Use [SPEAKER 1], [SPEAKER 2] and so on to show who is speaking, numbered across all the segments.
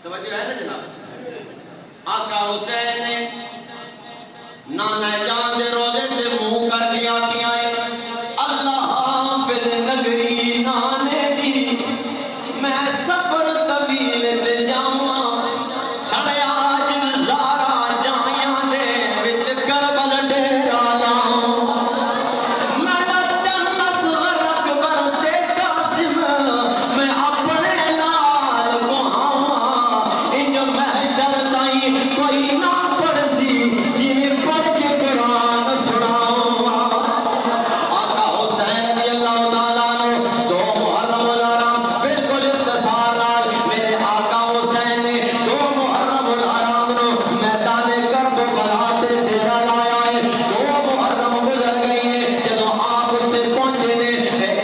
[SPEAKER 1] توجہ ہے نا جناب؟ آقا حسین نے نانا جان دے روزے تے منہ کر دیا کیا ہے اللہ حافظ نگری نانے دی میں سفر طویل تے جاواں سڑیا جن زارا جائیاں دے وچ کربل ڈیرا لاواں میں بچن اصغر اکبر تے قاسم میں اپنے لال بہاواں انج محشر تائیں کوئی نہ پڑسی جنہیں پڑھ کے قرآن سناواں آقا حسین رضی اللہ تعالیٰ عنہ 2 محرم الحرام بالکل اختصار نال میرے آقا حسین نے 2 محرم الحرام نو میدان کربلا تے ڈیرا لایا ہے 2 محرم گزر گئی ہے جدوں آپ اتنے پہنچے نے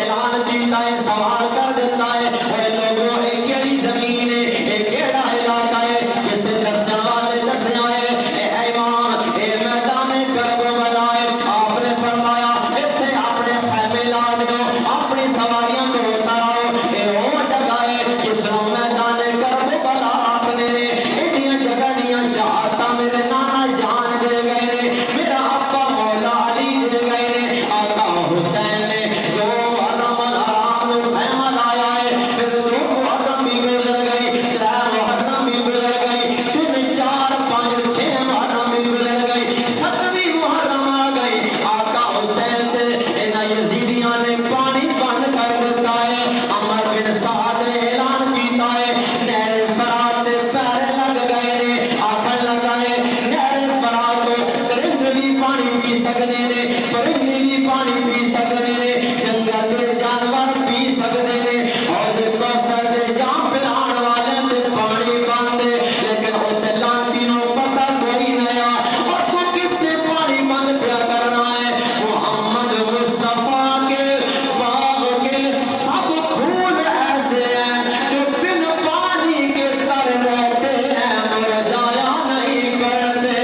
[SPEAKER 1] اعلان کیتا ہے سوال کر دیتا ہے اے لوگوں اے کیڑی زمین ہے اے کیڑا علاقہ ہے جسے دسن والے دسیا ہے اے ایمان اے میدان کربلا ہے آپ نے فرمایا اتنے اپنے خیمے لا دیو اپنی سواریاں کو اتارو اے وہ جگہ ہے جس نو میدان کربلا آکھدے نے انہاں جگہ دیاں شہادتاں میرے نانا جان دے گئے نے میرا ابا مولا علی دے گئے نے آقا حسین نے 2 محرم الحرام نو خیمہ لایا ہے پھر 2 محرم بھی گزر گئی 3 محرم بھی گزر گئی 3 4 5 6 محرم بھی گزر گئی 7ویں محرم آ گئی آقا حسین تے انہاں یزیدیاں نے پانی بند کر دیتا ہے عمر بن سعد نے اعلان کیتا ہے نہر فرات دے پیر لگ گئے نے آکھن لگا ہے نہر فرات تو درندے بھی پانی پی سکدے نے پرندے بھی پانی پی سکدے نے جنگل دے جانور پی سکدے نے اور کوثر دے جام پلان والے تے پانی بند ہے لیکن اس لانتی نو پتہ کوئی نیا اور تو کس نے پانی بند پیا کرنا ہے محمد مصطفیٰ کے باغ کے سب پھول ایسے ہیں جو بن پانی کے تر رہتے ہیں مرجایا نہیں کرتے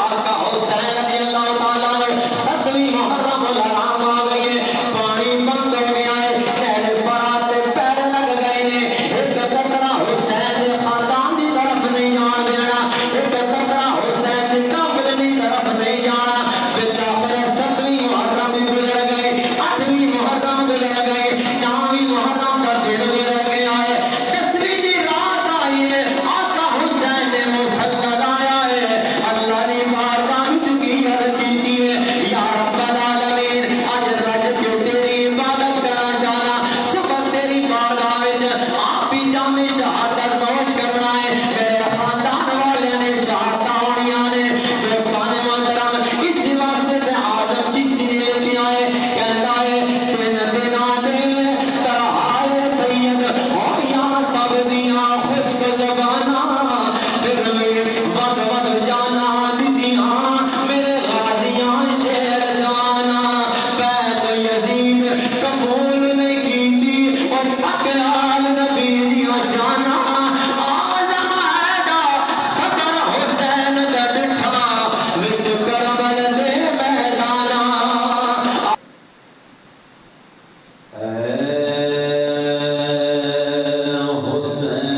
[SPEAKER 1] آقا حسین رضی اللہ تعالیٰ نے 7ویں محرم الحرام آ گئی ہے پانی بند ہو گیا ہے نہر فرات تے پیر لگ گئے نے ایک قطرہ حسین دے خاندان دی طرف نہیں جان دینا ایک قطرہ حسین دے قافلے دی طرف نہیں جانا بالآخر 7ویں محرم بھی گزر گئی 8ویں محرم گزر گئی 9ویں محرم کا دن گزر گیا ہے 10ویں دی رات آئی ہے آقا حسین نے مصلی لایا ہے اللہ نے بارگاہ وچ کی عرض کیتی ہے یا رب العالمین اج رج کے تیری عبادت کرنا چاہنا صبح تیری بارگاہ وچ آپ بھی جام شہادت نوش کرنا ہے میرے خاندان والے نے شہادت ہونیاں نے دوستان محترم اس واسطے تے اعظم چشتی نے لکھی ہے کہندا ہے تین دناں دے ترہائے سید ہویاں سب دیاں خشک زباناں پھر بھی ود ود جانا دیدیاں میرے غازیاں شیر جانا بیت یزید قبول نہیں کیتی اور اقیال نبی دیاں شاناں آزم ایڈا صدر حسین دے ڈٹھا وچ کربل دے میداناں اے حسین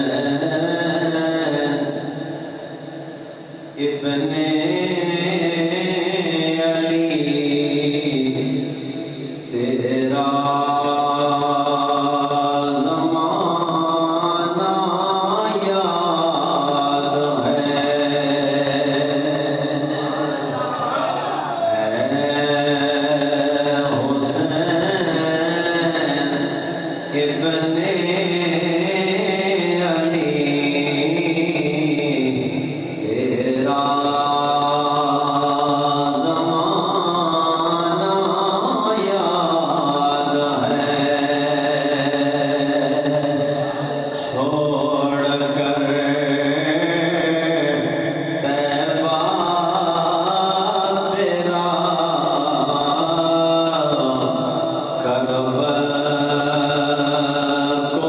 [SPEAKER 1] ابن علی تیرا زمانہ یاد ہے اے حسین ابن علی تیرا کربلا کو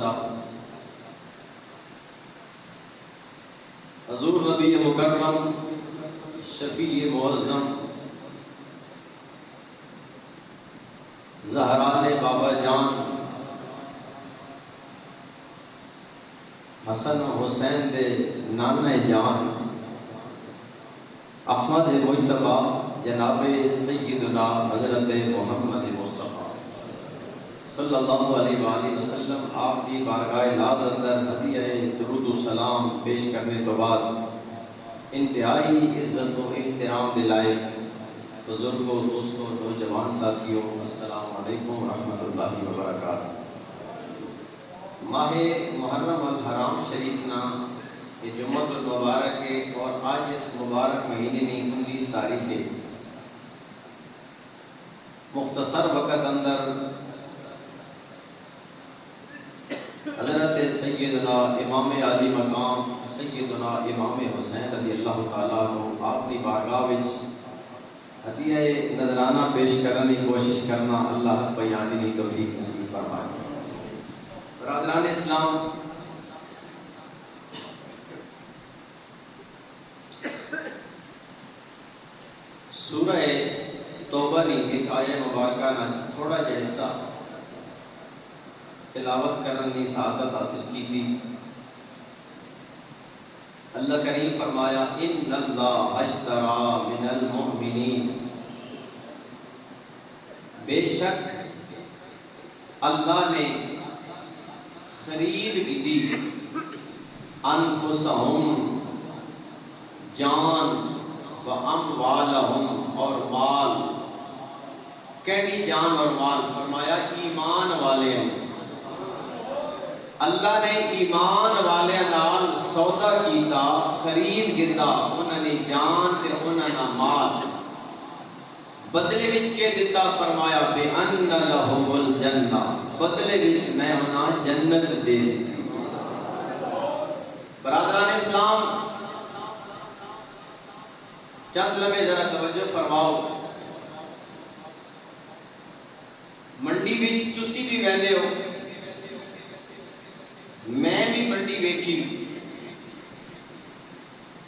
[SPEAKER 1] مسئلہ حضور نبی مکرم شفیع معظم زہرا نے بابا جان حسن و حسین دے نانا جان احمد مجتبی جناب سیدنا حضرت محمد مصطفیٰ صلی اللہ علیہ وآلہ وسلم آپ کی بارگاہ ناز اندر ہدیہ درود و سلام پیش کرنے تو بعد انتہائی عزت و احترام دلائے بزرگوں دوستوں نوجوان ساتھیوں السلام علیکم ورحمۃ اللہ وبرکاتہ۔ ماہ محرم الحرام شریف نا یہ جمعۃ المبارک ہے اور آج اس مبارک مہینے نے 19 تاریخ ہے۔ مختصر وقت اندر حضرت سیدنا امام عالی مقام سیدنا امام حسین رضی اللہ تعالیٰ عنہ آپ کی بارگاہ وچ ہدیہ نذرانہ پیش کرنے کی کوشش کرنا اللہ بیانی کی توفیق نصیب فرمائے۔ برادران اسلام، سورہ توبہ کی ایک آیہ مبارکہ نہ تھوڑا جا حصہ تلاوت کرنے کی سعادت حاصل کی تھی۔ اللہ کریم فرمایا ان اللہ اشترى من المؤمنین، بے شک اللہ نے خرید کی دی انفسہم جان و اموالہم اور مال، کیڑی جان اور مال؟ فرمایا ایمان والے ہیں۔ اللہ نے ایمان والے نال سودا کیتا، خرید کیتا، انہوں نے جان تے انہوں نے مال، بدلے وچ کے دیتا؟ فرمایا بے ان لہم الجنہ، بدلے وچ میں انہاں جنت دے دیتی۔ برادران اسلام، چند لمحے ذرا توجہ فرماؤ۔ منڈی وچ تسی بھی ویندے ہو، میں بھی منڈی ویکھی،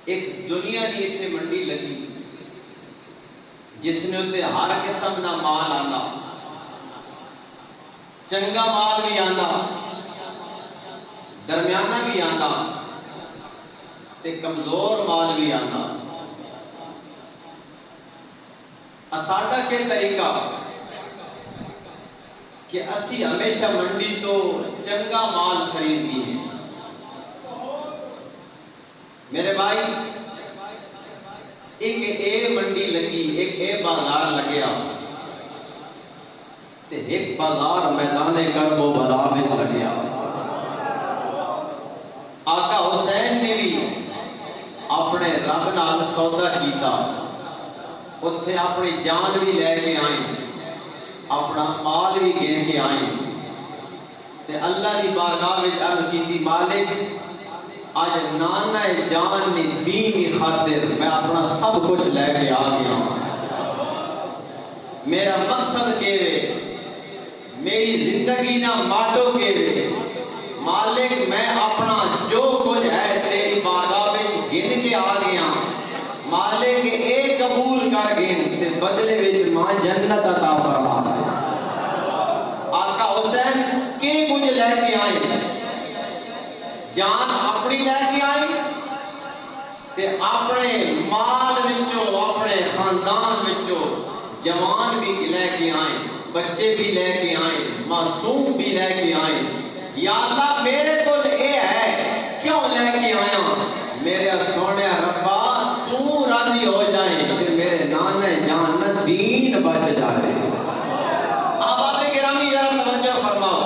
[SPEAKER 1] ایک دنیا دی اتنے منڈی لگی جس نے اتنے ہر قسم دا مال آنا، چنگا مال بھی آنا، درمیانہ بھی آنا تے کمزور مال بھی آنا۔ اساڈا کے طریقہ کہ اسی ہمیشہ منڈی تو چنگا مال خریدنی ہے۔ میرے بھائی، ایک اے منڈی لگی، ایک اے بازار لگیا تے ایک بازار میدان کرب و بلا وچ لگیا۔ آقا حسین نے بھی اپنے رب نال سودا کیتا، اتھے اپنی جان بھی لے کے آئیں، اپنا مال بھی گن کے آئیں تے اللہ کی بارگاہ میں عرض کی تھی مالک آج نانا جان نے دینی خاطر میں اپنا سب کچھ لے کے آ گیا ہوں۔ میرا مقصد کے وے، میری زندگی نہ ماٹو کے وے، مالک میں اپنا جو کچھ ہے تیری بارگاہ میں گن کے آ گیا، مالک اے قبول کر گن تے بدلے وچ ماں جنت عطا فرما۔ آقا حسین کی کچھ لے کے آئیں، جان اپنی لے کے آئیں تے اپنے مال وچوں، اپنے خاندان وچوں جوان بھی لے کے آئیں، بچے بھی لے کے آئیں، معصوم بھی لے کے آئیں۔ یا اللہ میرے کول اے ہے، کیوں لے کے آیا؟ میرے سونے ربا تو راضی ہو جائیں تے میرے نانا جان نہ دین بچ جائے۔ احباب گرامی ذرا توجہ فرماؤ،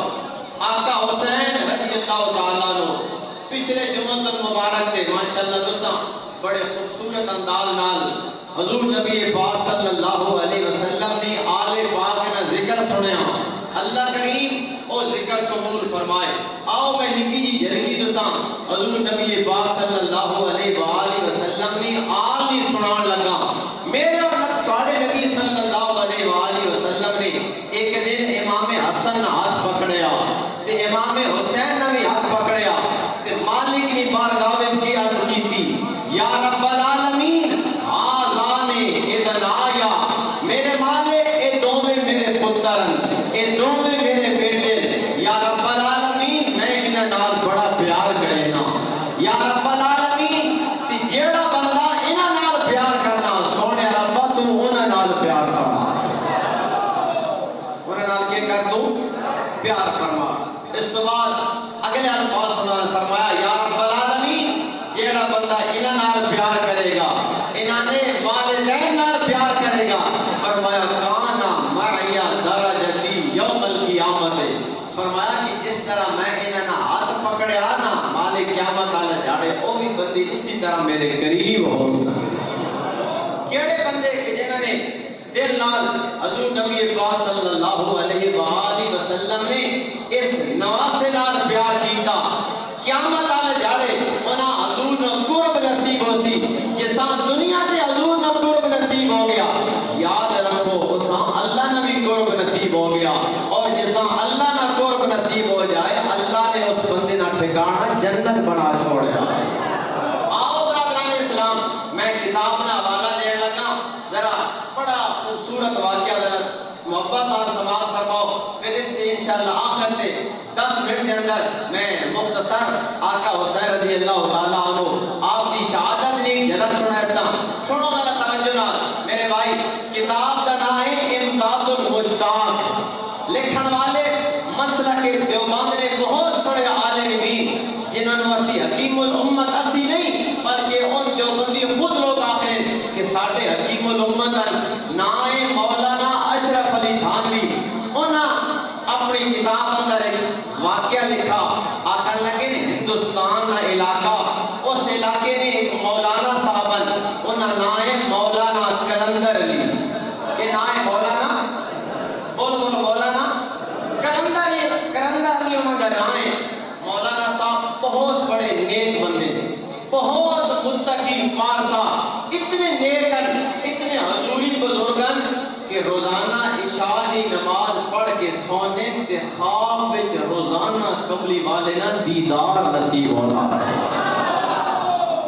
[SPEAKER 1] آقا حسین رضی اللہ تعالیٰ عنہ پچھلے جمعۃ المبارک تے ماشاءاللہ تساں بڑے خوبصورت انداز نال حضور نبی پاک صلی اللہ علیہ وسلم نے آل پاک نہ ذکر سنیا۔ اللہ کریم او ذکر قبول فرمائے۔ آؤ میں نکی جی جھلکی تساں حضور نبی پاک صلی اللہ علیہ وآلہ وسلم نے آل ہی سنان لگا۔ میرے اور تواڈے نبی صلی اللہ علیہ وآلہ وسلم نے ایک دن امام حسن ہاتھ پکڑیا تے امام حسین یا رب العالمین آزان ابن آیا میرے مالک اے دوویں میرے پترن اے دوویں میرے بیٹے یا رب العالمین میں انہاں نال بڑا پیار کرے نا یا رب العالمین تے جیڑا بندہ انہاں نال پیار کرنا سونے ربا تو انہاں نال پیار فرما انہاں نال کیا کر تو پیار فرما اس تو بعد اگلے الفاظ فرمایا یا رب العالمین جیڑا بندہ انہاں نال پیار کرے گا انہاں نے والدین نال پیار کرے گا فرمایا کانا معیا درجتی یوم القیامت فرمایا کہ جس طرح میں انہاں نہ ہاتھ پکڑیا نا مالک قیامت والے جاڑے او بھی بندے اسی طرح میرے قریب ہو سکتے کیڑے بندے کہ جنہاں نے دل نال حضور نبی پاک صلی اللہ علیہ وآلہ وسلم نے اس نواسے نال پیار کیتا قیامت والے جاڑے انہاں حضور نو قرب نصیب ہو سی جساں دنیا تے حضور نو قرب نصیب ہو گیا یاد رکھو اساں اللہ نو بھی قرب نصیب ہو گیا اور جساں اللہ نو قرب نصیب ہو جائے اللہ نے اس بندے نا ٹھکانہ جنت بنا چھوڑیا آؤ برادران اسلام میں کتاب نا حوالہ دین لگا ذرا بڑا خوبصورت واقعہ ذرا محبت اور سماعت فرماؤ پھر اس نے انشاءاللہ آخر تے 10 منٹ کے اندر میں مختصر آقا حسین رضی اللہ تعالیٰ عنہ آپ کی شہادت نے جھلک سنا ایسا سنو ذرا توجہ نال میرے بھائی کتاب دا نام ہے امداد المشتاق لکھن والے مسلک دیوبند نے بہت بڑے عالم دین جنہوں نے اسی حکیم الامت اسی نہیں بلکہ ان دیوبندی خود لوگ آخر کہ ساڑھے حکیم الامت نائے مولانا اشرف علی تھانوی انہاں اپنی کتاب اندر ایک واقعہ لکھا آخر لگے نے ہندوستان کا علاقہ اس علاقے نے ایک مولانا صاحبن انہاں نائے مولانا کلندر علی کہ نائے مولانا بولو مولانا کلندر علی انہاں دا نائے مولانا صاحب بہت بڑے نیک بندے بہت متقی پارسا اتنے نیکن اتنے حضوری بزرگن کہ روزانہ عشاء دی نماز پڑھ کے سونے تے خواب وچ روزانہ قبلی والے نا دیدار نصیب ہونا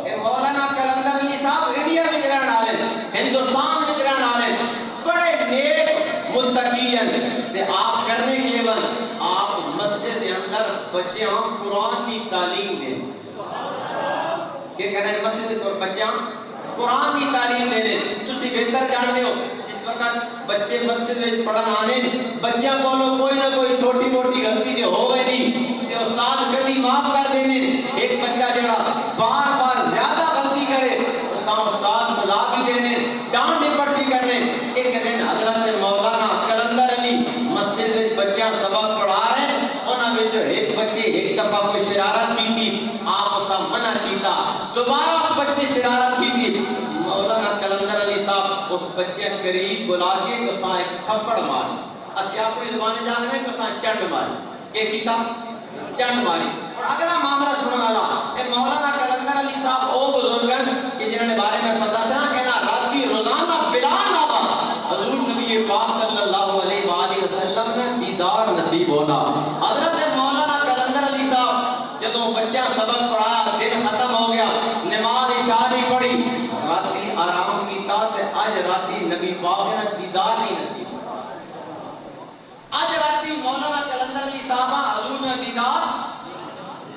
[SPEAKER 1] اے مولانا کلندر علی صاحب انڈیا میں رہن والے ہندوستان میں رہن والے بڑے نیک متقین تے آپ کرنے کے بعد آپ مسجد کے اندر بچیاں قرآن کی تعلیم دیں کہ کریں مسجد اور بچیاں قرآن کی تعلیم دینے تسی بہتر جاننے ہو جس وقت بچے مسجد میں پڑھن آنے بچیاں بولو کوئی نہ کوئی چھوٹی موٹی غلطی دے ہو گئی نہیں کہ استاد کبھی معاف کر دینے ایک بچہ جڑا بار بار زیادہ غلطی کرے استاد سزا بھی دینے ڈانٹ ڈپٹ بھی کرنے ایک دن حضرت مولانا کلندر علی مسجد میں بچیاں سبق پڑھا رہے ہیں انہاں میں جو ایک بچے ایک دفعہ کوئی شرارت کی تھی آپ اسا منع کیتا دوبارہ اس بچے شرارت کی تھی مولانا کلندر علی صاحب اس بچے قریب بلا کے تو سا ایک تھپڑ ماری اسی آپ کو زبان جان رہے تو سا چنڈ ماری کہ کیتا چنڈ ماری اور اگلا معاملہ سننا والا اے مولانا کلندر علی صاحب او بزرگن کہ جنہوں نے بارے میں سدا سنا کہنا رات کی روزانہ بلا نہ حضور نبی پاک صلی اللہ علیہ وآلہ وسلم نے دیدار نصیب ہونا حضرت مولانا کلندر علی صاحب جدوں بچہ سبق پڑھایا دن ختم ہو گیا نماز عشاء دی پڑھی راتی آرام کیتا تے اج راتی نبی پاک نے دیدار نہیں نصیب اج راتی مولانا کلندر علی صاحب حضور نے دیدار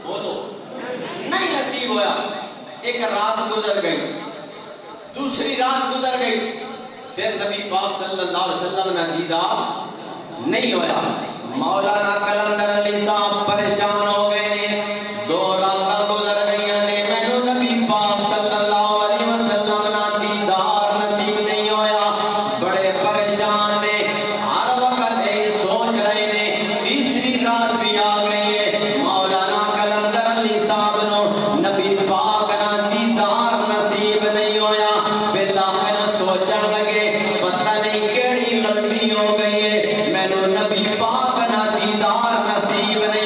[SPEAKER 1] بولو نہیں نصیب ہویا ایک رات گزر گئی دوسری رات گزر گئی پھر نبی پاک صلی اللہ علیہ وسلم نے دیدار نہیں ہویا مولانا کلندر علی صاحب پریشان ہو گئے نے 2 راتاں گزر گئیاں نے مینوں نبی پاک صلی اللہ علیہ وسلم نا دیدار نصیب نہیں ہویا بڑے پریشان نے ہر وقت یہ سوچ رہے نے تیسری رات بھی آ گئی ہے مولانا کلندر علی صاحب نو نبی پاک نا دیدار نصیب نہیں ہویا بالآخر سوچن لگے پتہ نہیں کیڑی غلطی ہو گئی ہے مینوں نبی پاک نا دیدار نصیب نہیں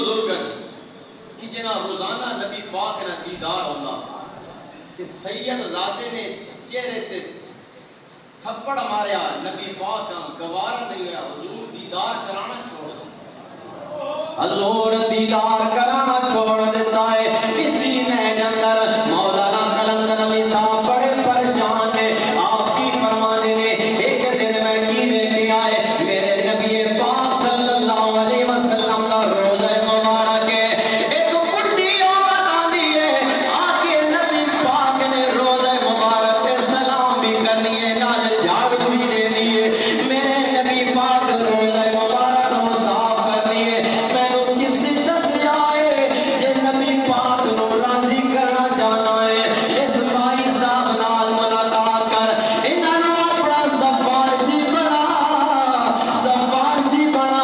[SPEAKER 1] بزرگ کہ جنا روزانہ نبی پاک نہ دیدار ہوتا کہ سید زادے نے چہرے تے تھپڑ ماریا نبی پاک گوارا نہیں ہوا حضور دیدار کرانا چھوڑ دو حضور دیدار کرانا چھوڑ دیتا ہے اسی نے اندر مولانا کلندر علی صاحب بڑے پریشان ہیں آپ کی فرمانے نے ایک دن میں کی لے کے آئے میرے نبی پاک صلی اللہ علیہ وسلم کا روزہ مبارک ہے ایک بڈھی عورت آندی ہے آکے نبی پاک نے روزہ مبارک تے سلام بھی کرنی ہے نال جھاڑو بھی دینی ہے میرے نبی پاک روزہ مبارک کو صاف کرنی ہے میں نو کسی دس جائے جے نبی پاک نو راضی کرنا چاہنا ہے اس بھائی صاحب نال ملاقات کر انہاں نو اپنا سفارشی بنا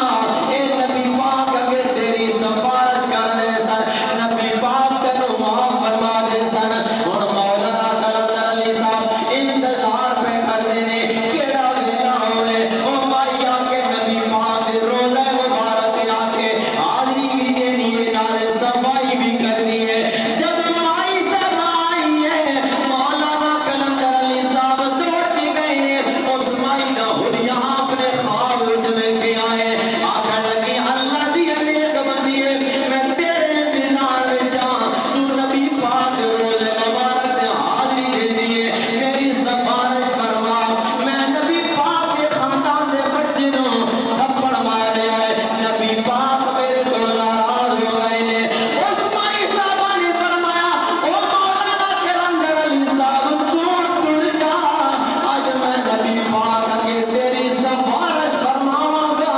[SPEAKER 1] اے نبی پاک اگر تیری سفارش کر لے سن نبی پاک تینو معاف فرما دے سن اور مولانا کلندر علی صاحب انتظار پہ کر دینے کیڑا ویلا ہوئے او بھائی آکے نبی پاک دے روزہ مبارک آکے حاضری بھی دینی ہے نالے صفائی بھی کرنی ہے جب مائی صاحب آئی ہے مولانا کلندر علی صاحب دوڑ کے گئے ہیں اس مائی دا ہلیاں اپنے خواب جمع کے آئے آکھا لگی اللہ دی نیک بندی ہے میں تیرے انتظار میں جاں تو نبی پاک روزہ مبارک نے حاضری دے دیئے میری سفارش فرما میں نبی پاک کے خاندان دے بچے نو تھپڑ مارے آئے نبی پاک میرے تو ناراض ہو گئے نے اس مائی صاحبہ نے فرمایا او مولانا کلندر علی صاحب توڑ جا آج میں نبی پاک کے تیری سفارش فرماواں گا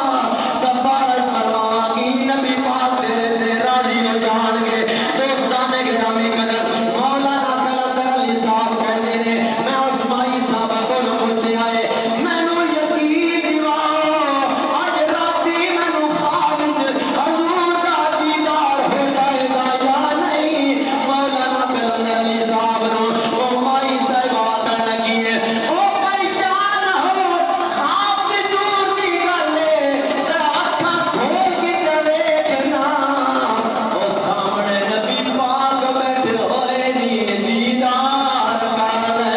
[SPEAKER 1] سفارش فرماواں گی نبی پاک تیرے تے راضی ہو جان گے دوستان گرامی قدر مولانا کلندر علی صاحب کہنے نے میں اس مائی صاحبہ کو پوچھے آئے میں نو یقین دیواؤ آج راتی میں نو خواب وچ حضور دا دیدار ہو جائے گا یا نہیں مولانا کلندر علی صاحب نو وہ مائی صاحبہ کہنے لگی ہے او پریشان ہو خواب کی دور دی گل ہے ذرا اکھاں کھول کے تے دیکھنا او سامنے نبی پاک بیٹھے ہوئے نی دیدار کر لے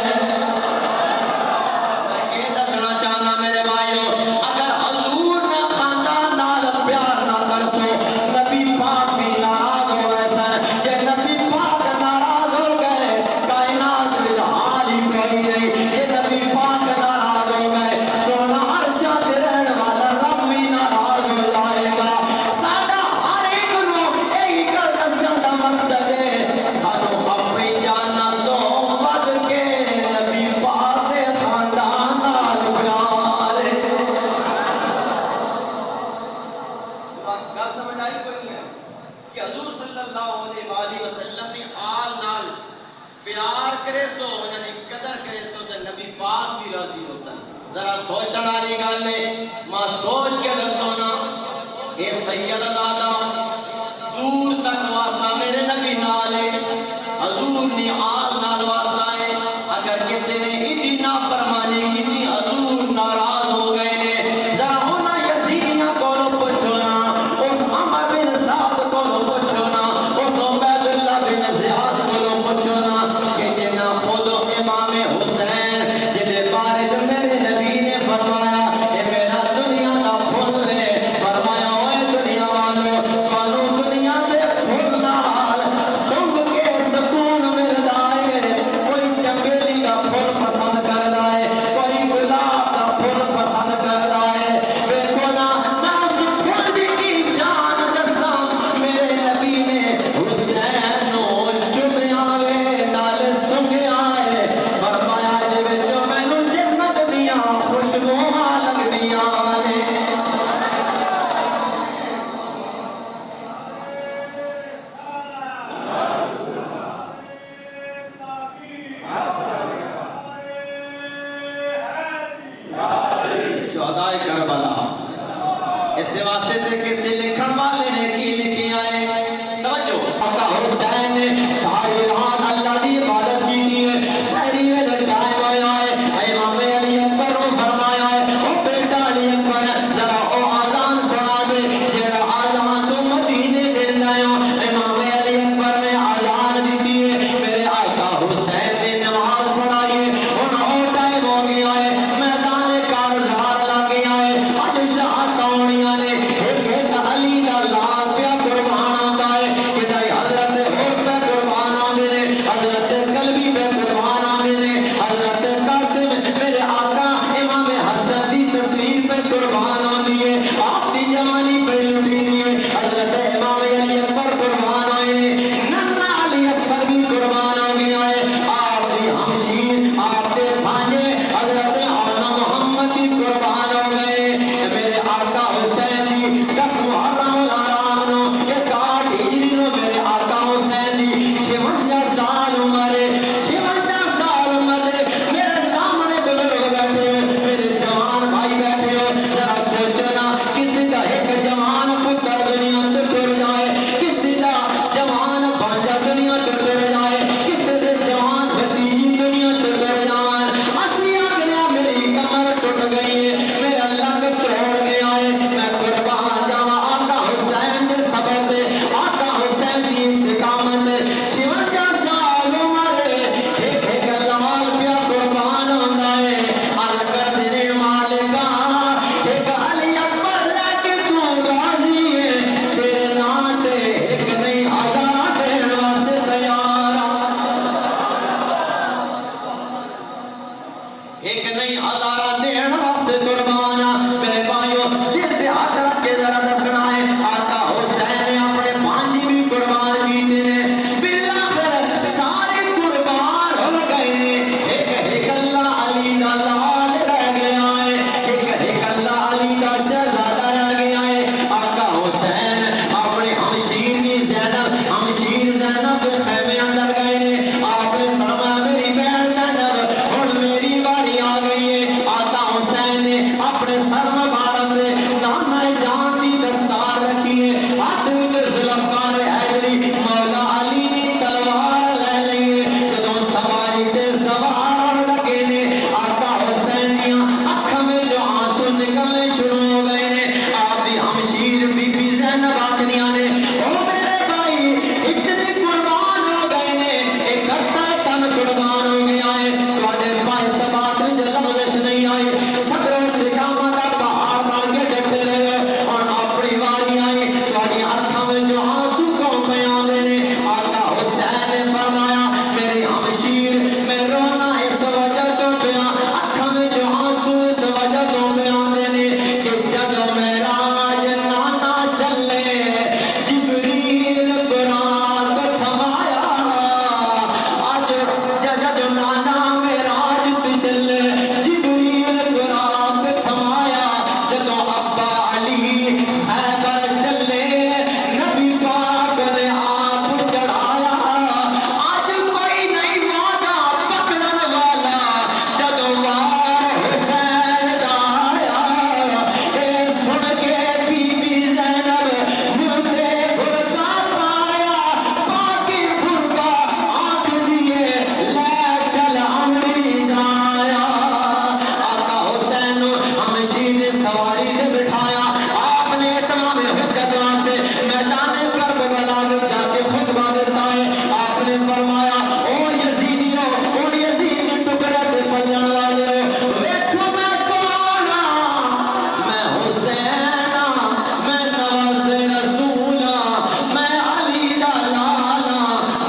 [SPEAKER 1] میں یہ دسنا چاہنا میرے بھائیو اگر حضور نہ خاندان نال پیار نہ کرسو نبی پاک بھی ناراض ہو گئے سن کہ نبی پاک ناراض ہو گئے کائنات میں حال ہی کوئی نہیں کہ نبی پاک ناراض ہو گئے سونا عرشاں تے رہن والا رب بھی ناراض ہو جائے گا ساڈا ہر ایک نو یہی گل دسن دا مقصد ہے سانو اپنی جاناں تو ود کے نبی پاک دے خاندان نال پیار ہے گل سمجھ آئی کوئی نہیں ہے کہ حضور صلی اللہ علیہ وآلہ وسلم نے آل نال پیار کرے سو انہاں دی قدر کرے سو تے نبی پاک بھی راضی ہو سن ذرا سوچن والی گل ہے ماں سوچ کے دسو نا اے سید دادا دور تک واسطہ میرے نبی نال ہے حضور نے آل نال واسطہ ہے اگر کسی نے اتنی نافرمانی کی تھی حضور ناراض ہو گئے نے ذرا ہونا یزیدیاں کولو پوچھو نا اس عمر بن سعد کولو پوچھو نا اس عبید اللہ بن زیاد کولو پوچھو نا کہ جنہ خود امام حسین جنہیں بارے جو میرے نبی نے فرمایا اے میرا دنیا دا پھول ہے فرمایا اوے دنیا والو کانو دنیا دے پھول نال سنگ کے سکون ملدا ہے کوئی چنبیلی دا پھول پسند کردا ہے کوئی گلاب دا پھول پسند کردا ہے ویکھو نا میں اس پھول دی کی شان دساں میرے نبی نے حسین نو چومیا وے نال سنگیا ہے فرمایا جے وچوں مینوں جنت دیاں خوشبوواں لگدیاں نے شہدائے کربلا اس واسطے تے کسی لکھن والے نے کی لکھی آئے توجہ آقا حسین نے ساری رات اللہ دی عبادت کی ہے ساری ویلے ٹائم آیا ہے امام علی اکبر نے فرمایا ہے او بیٹا علی اکبر ذرا او آزان سنا دے جڑا آزان تو مدینے دے ہاتھ میں ذوالفقار حیدری مولا علی نے تلوار لے لئی جدوں سواری تے سوار لگے نے آقا حسین دیاں اکھاں میں جو آنسو نکلنے شروع ہو گئے نے آپ دی ہمشیر بی بی زینب آکھدیاں نے او میرے بھائی اتنے قربان ہو گئے نے ایک گھٹا تن قربان ہو گیا ہے تواڈے پائے سبات میں لفظ نہیں آئی صبر و استقامت دا پہاڑ بن کے ڈٹے رہے اور اپنی واری آئی تواڈی اکھاں میں جو آنسو کیوں پے آندے نے آقا حسین نے فرمایا میری ہمشیر میں رونا اس وجہ تو پیا اکھاں میں جو آنسو اس وجہ تو پے آندے نے کہ جب معراج نانا چلے جبریل برات تھمایا آج جد نانا معراج تے چلے جبریل برات تھمایا جدوں ابا علی خیبر چلے نبی پاک نے آپ چڑھایا آج کوئی نہیں وعدہ پکڑن والا جدوں وار حسین دا آیا اے سن کے بی بی زینب مردے بردا پایا باقی بردا آج دیے لے چل امری جایا آقا حسین ہمشیر نے سواری تے بٹھایا آپ نے تمام حجت واسطے میدان کربلا میں جا کے خطبہ دیتا ہے آپ نے فرمایا او یزیدیو او یزید ٹکڑے تے پلن والے ویکھو میں کون ہاں میں حسین ہاں میں نواز رسول ہاں میں علی دا لالا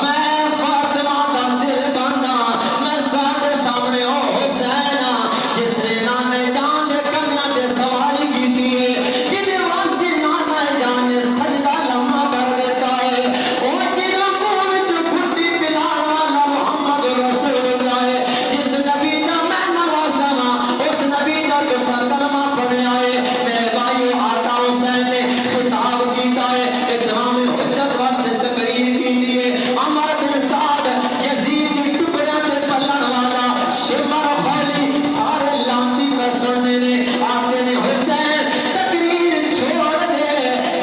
[SPEAKER 1] میں فاطمہ دا دل بندہ میں ساڈے سامنے او حسین ہاں جس نے نانے جان دے کنیاں تے سواری کیتی ہے جنے واسطے نانا جان نے سجدہ لمبا کر دیتا ہے او جڑا منہ وچ گھٹی پلانے والا محمد رسول اللہ ہے جس نبی دا میں نواسا ہاں اس نبی دا تساں کلمہ پڑھیا ہے میرے بھائیو آقا حسین نے خطاب کیتا ہے اتمام حجت واسطے تقریر کیتی ہے عمر بن سعد یزید کے ٹکڑیاں تے پلن والا شمر خولی سارے لانتی پہ سننے نے آتے نے حسین تقریر چھوڑ دے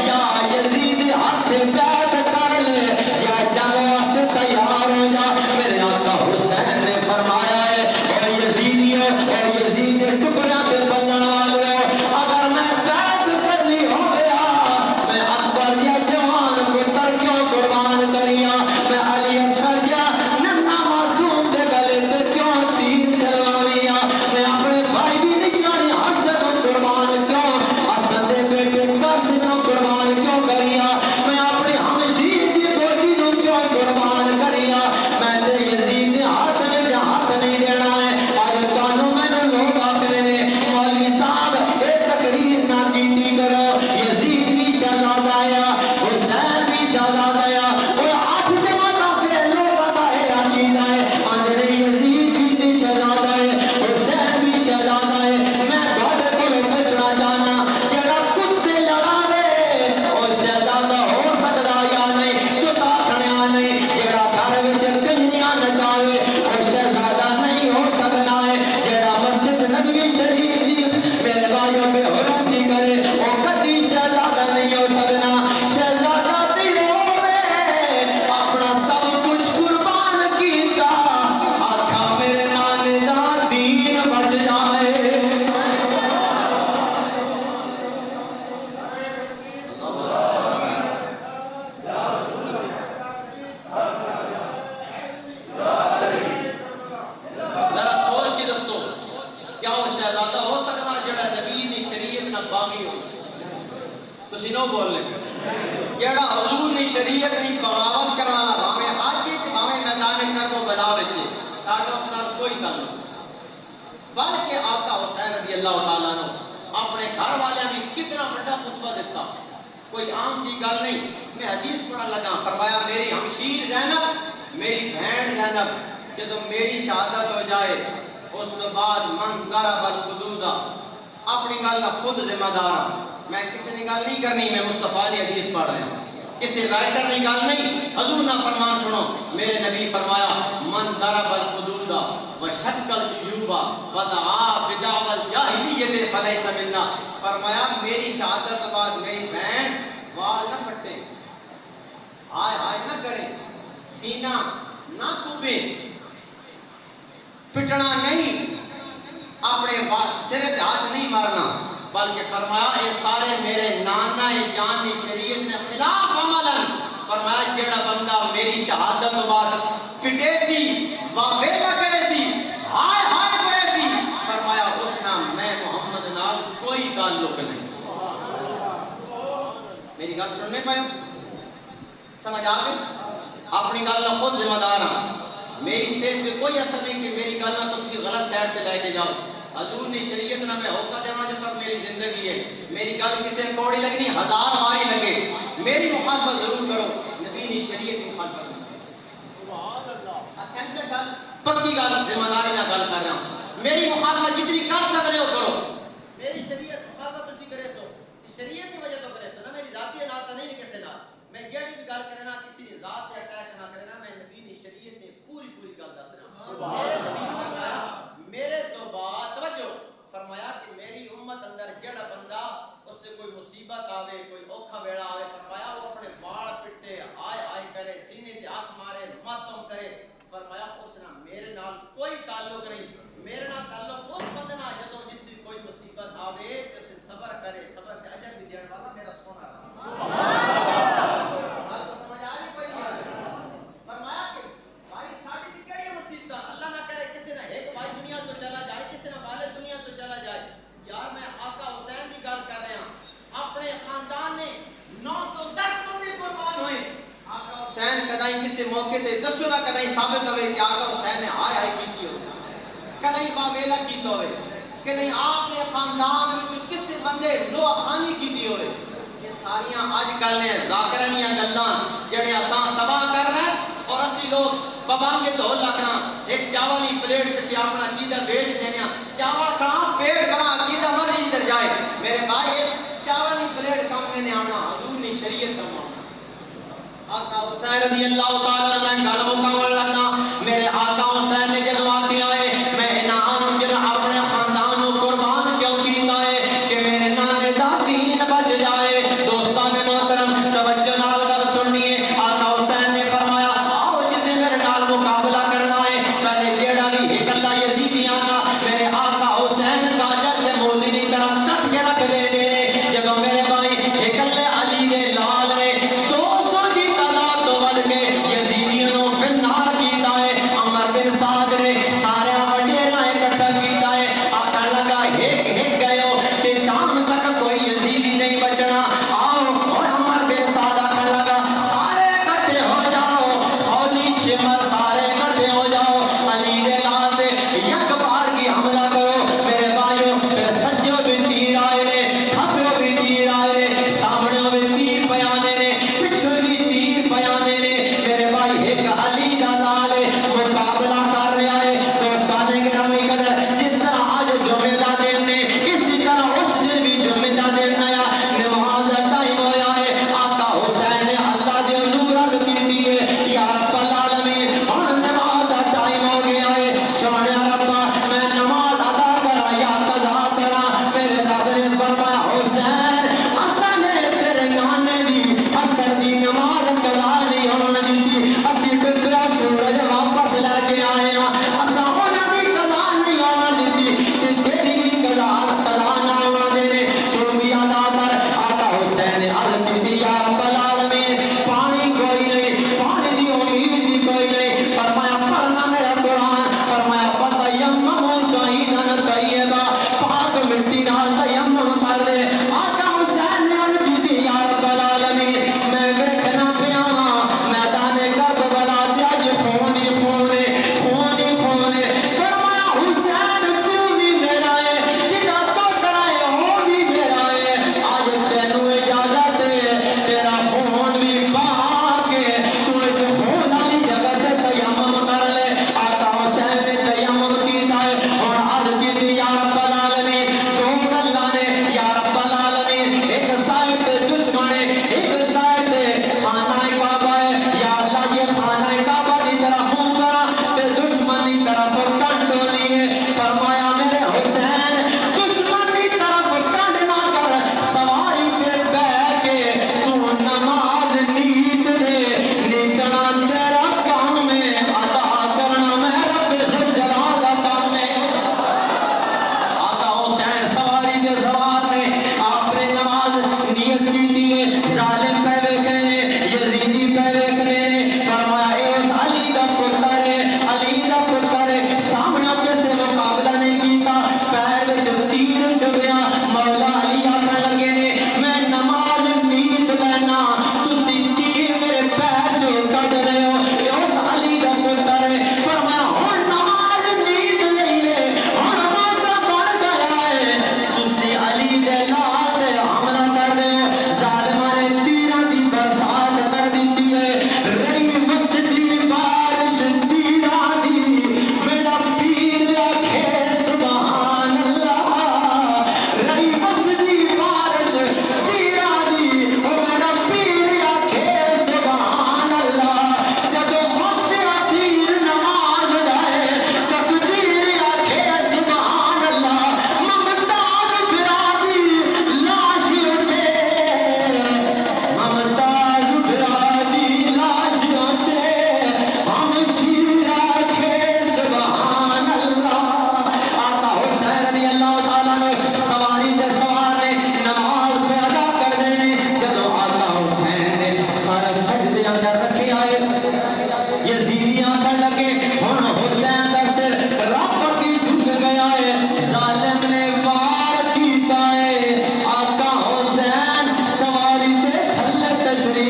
[SPEAKER 1] یا یزید ہاتھ بیعت کر لے یا جنگ واسطے تیار ہو جا میرے آقا حسین نے فرمایا ہے اے یزیدیو اے یزید کے ٹکڑیاں تے پلن والے اگر میں بیعت کرنی ہو گیا میں اکبر یا جوان پتر کیوں قربان کریا میں علی اصغر یا ننھا معصوم دے گلے تے کیوں تیر چلوایا میں اپنے بھائی دی نشانی حسن قربان کیوں حسن دے بیٹے قاسم قربان کیوں کریا میں اپنے ہمشیر دی گودی نو کیوں قربان کریا میں تے یزید دے ہاتھ میں ہاتھ نہیں دینا ہے آج تانوں میں نے لوگ آکھنے نے مولوی صاحب اے تقریر نہ کیتی کرو یزید بھی شہزادہ آیا حسین بھی شہزادہ آیا وہ آٹھ جماعتاں پھر لوگ ہے عقیدہ ہے اندر یزید بھی تے شہزادہ ہے حسین بھی شہزادہ ہے میں تھوڑے کول پوچھنا چاہنا جڑا کتے لڑاوے او شہزادہ ہو سکدا یا نہیں تو آکھنیا نہیں جڑا گھر وچ کنجریاں نچاوے او شہزادہ نہیں ہو سکدا ہے جڑا مسجد نبوی شریف دی میرے بھائیو بے حرمتی کرے او کدی شہزادہ نہیں ہو سکدا شہزادہ تے ہوے اپنا سب کچھ قربان کیتا آکھا میرے نانے دا دین بچ جائے ذرا سوچ کے دسو کیا وہ شہزادہ ہو سکتا جڑا نبی دی شریعت نہ باغی ہو تسی نو بول لے جڑا حضور دی شریعت نہیں بغاوت کرنا بھاویں اج تے بھاویں میدان کربلا وچ ساڈا اس نال کوئی تعلق نہیں بلکہ آقا حسین رضی اللہ تعالیٰ عنہ اپنے گھر والے بھی کتنا بڑا خطبہ دیتا کوئی عام جی گل نہیں میں حدیث پڑھا لگا فرمایا میری ہمشیر زینب میری بہن زینب جدو میری شہادت ہو جائے اس تو بعد من ضرب الحدود اپنی گل خود ذمہ دار میں کسی نے گل نہیں کرنی میں مصطفیٰ دی حدیث پڑھ رہا ہوں کسی رائٹر نے گل نہیں حضور نہ فرمان سنو میرے نبی فرمایا من ضرب الحدود وشق الجیوب ودعا بدعوى الجاہلیت فلیس منا فرمایا میری شہادت کے بعد میری بہن بال نہ پٹیں، ہائے ہائے نہ کریں، سینہ نہ کوبیں، پٹنا نہیں، اپنے سر پہ ہاتھ نہیں مارنا، بلکہ فرمایا اے سارے میرے نانا جان شریعت نے خلاف عملاً فرمایا جڑا بندہ میری شہادت تو بعد پٹے سی وابیلا کرے سی ہائے ہائے کرے سی، فرمایا اس نام میں محمد نال کوئی تعلق نہیں۔ میری گل سننے پہ سمجھ آ گئی؟ اپنی گل نہ خود ذمہ دار ہوں، میری صحت پہ کوئی اثر نہیں کہ میری گل نہ تم غلط سائڈ پہ لے کے جاؤ۔ حضور نے شریعت نہ میں ہوتا دینا جو تک میری زندگی ہے، میری گل کسی کوڑی لگنی ہزار ماری لگے، میری مخالفت ضرور کرو، نبی نے شریعت کی مخالفت پکی گل ذمہ داری نہ گل کر رہا ہوں، میری مخالفت جتنی کر سک رہے ہو کرو، میری شریعت مخالفت اسی کرے سو شریعت کی وجہ تو کرے سو نہ میری ذاتی نات نہیں کسی نال، میں جڑی بھی گل کرنا کسی ذات پہ اٹیک نہ کرنا، میں نبی نے شریعت نے پوری پوری گل دس رہا میرے نبی نے فرمایا میرے تو بعد توجہ فرمایا کہ میری امت اندر جڑا بندہ اس سے کوئی مصیبت آوے کوئی اوکھا بیڑا آوے فرمایا وہ اپنے بال پٹے آئے آئے کرے سینے تے ہاتھ مارے ماتم کرے، فرمایا اس نہ میرے نال کوئی تعلق نہیں، میرے نال تعلق اس بندے نال جدوں جس دی کوئی مصیبت آوے تے صبر کرے، صبر تے اجر بھی دین والا میرا سونا بات تو سمجھ آ رہی کوئی فرمایا کہ بھائی ساڈی دی کیڑی مصیبت اللہ نہ کرے کسی نہ ایک بھائی دنیا تو چلا جائے کسی نہ والد دنیا تو چلا جائے، یار میں آقا حسین دی گل کر رہا ہوں، اپنے خاندان نے 9 تو 10 بندے قربان ہوئے، آقا حسین کدائی کسی موقع تے دسو نہ کدائی ثابت ہوئے کہ آقا حسین نے ہائے ہائے کی ہو، کدائی باویلا کیتا ہوئے، کدائی آپ نے خاندان میں کسی بندے نوح خانی کی ہوئے، یہ ساریاں آج کل نے ذاکرانیاں گلاں جڑے آسان تباہ کر رہے اور اسی لوگ بابان کے دھو لکھنا ایک چاول ہی پلیٹ پچھے اپنا عقیدہ بیچ دینا، چاول کھڑا پیٹ کھڑا عقیدہ مرضی ادھر جائے، میرے بھائی اس چاول ہی پلیٹ کام دینے آنا حضور نے شریعت کا معاملہ۔ آقا حسین رضی اللہ تعالیٰ عنہ گل مکمل لگنا، میرے آقا حسین نے جدو آتے آئے میں انعام جن اپنے خاندان کو قربان کیوں کیتا ہے کہ میرے نانے دا دین بچ جائے۔ دوستان محترم توجہ نال گل سنیے، آقا حسین نے فرمایا آؤ جتنے میرے نال مقابلہ کرنا ہے، پہلے جیڑا بھی ایک اللہ یزیدیاں نا میرے آقا حسین کا جل مولی دی طرح کٹ کے رکھ دے دے، جدو میرے بھائی ایک اللہ علی دے لال نے 200 کی تعداد تو بڑھ کے یزیدیوں نو پھر نال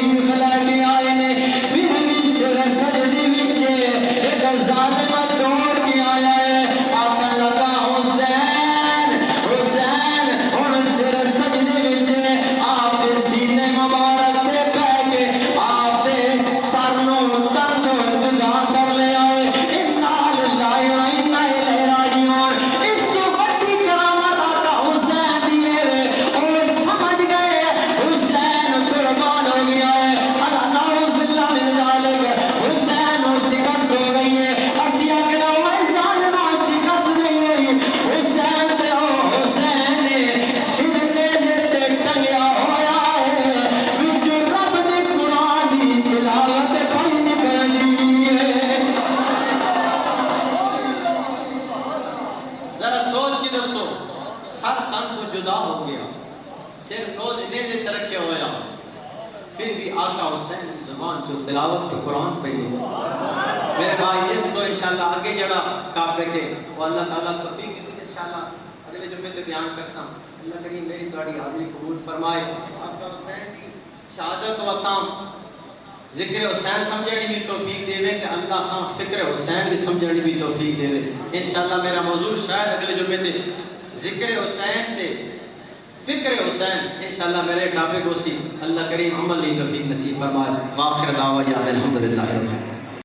[SPEAKER 1] تشریف لے کے آئے نے پھر بھی سر سجدے وچ ایک ظالم دوڑ کے آیا ہے آکھن لگا حسین حسین ہن سر سجدے وچ آپ دے سینے مبارک تے پہ کے آپ دے سر نوں تن تو جدا کر لے آئے انا للہ و انا الیہ راجعون اس تو بڑی کرامت آقا حسین دی ہے او سمجھ گئے حسین قربان ہو گیا ہے اللہ نعوذ باللہ من ذالک حسین شکست ہو گئی ہے اسی اکنا وہ ظالمہ شکست نہیں ہوئی حسین تے او حسین سیدھے تے ٹنگیا ہویا ہے وچ رب دے قرآن دی تلاوت پڑھ نکلی ہے ذرا سوچ کے دسو سر تن تو جدا ہو گیا سر روز نیزے ترکھے ہویا پھر بھی آقا حسین زبان جو تلاوت کے قرآن پہ دی میرے بھائی اس کو انشاءاللہ آگے جڑا ٹاپک ہے وہ اللہ تعالیٰ توفیق دیتے ہیں انشاءاللہ اگلے جمعے تے بیان کرساں اللہ کریم میری تواڈی حاضری قبول فرمائے آقا حسین دی شہادت و اسام ذکر حسین سمجھنے بھی توفیق دے کہ اللہ سام فکر حسین بھی سمجھنے بھی توفیق دے انشاءاللہ میرا موضوع شاید اگلے جمعے تے ذکر حسین تے فکر حسین انشاءاللہ میرے ٹاپک ہو سی اللہ کریم عمل لی توفیق نصیب فرمائے وآخر دعوی الحمدللہ رب العالمین